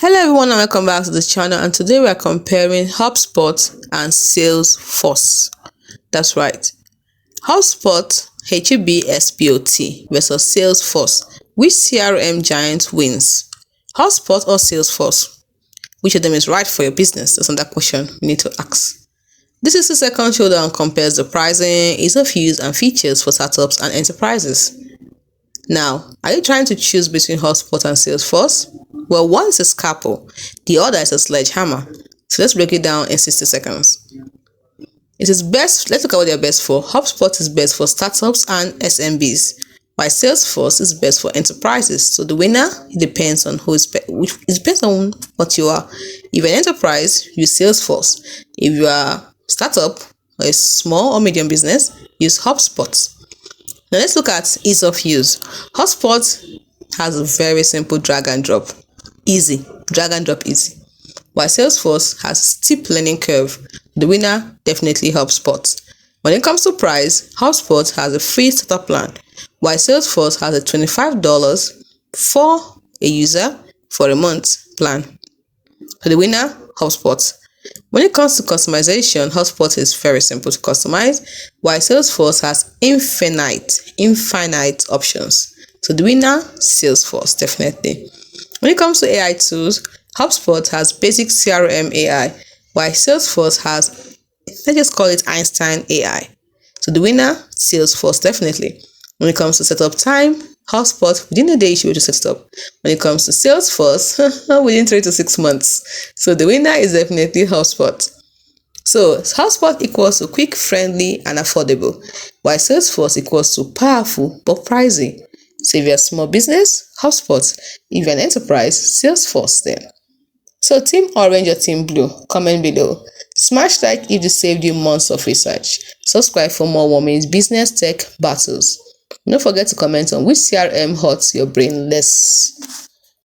Hello everyone and welcome back to the channel, and today we are comparing HubSpot and Salesforce. That's right. HubSpot, HubSpot versus Salesforce. Which CRM giant wins? HubSpot or Salesforce? Which of them is right for your business? That's another question you need to ask. This is the second showdown compares the pricing, ease of use, and features for startups and enterprises. Now, are you trying to choose between HubSpot and Salesforce? Well, one is a scalpel, the other is a sledgehammer. So let's break it down in 60 seconds. It is best, let's look at what they're best for. HubSpot is best for startups and SMBs, while Salesforce is best for enterprises. So the winner, it depends on it depends on what you are. If you're an enterprise, use Salesforce. If you are a startup or a small or medium business, use HubSpot. Now let's look at ease of use. HubSpot has a very simple drag and drop. Easy. Drag and drop easy. While Salesforce has a steep learning curve. The winner, definitely HubSpot. When it comes to price, HubSpot has a free starter plan, while Salesforce has a $25 for a user for a month plan. So the winner, HubSpot. When it comes to customization, HubSpot is very simple to customize, while Salesforce has infinite options. So the winner, Salesforce, definitely. When it comes to AI tools, HubSpot has basic CRM AI, while Salesforce has, let's just call it Einstein AI. So the winner, Salesforce, definitely. When it comes to setup time, HubSpot, within a day, you should be able to set it up. When it comes to Salesforce, within 3 to 6 months. So the winner is definitely HubSpot. So HubSpot equals to quick, friendly, and affordable, while Salesforce equals to powerful but pricey. So if you're a small business, HubSpot. If you're an enterprise, Salesforce then. So Team Orange or Team Blue? Comment below. Smash like if this saved you months of research. Subscribe for more women's business tech battles. Don't forget to comment on which CRM hurts your brain less.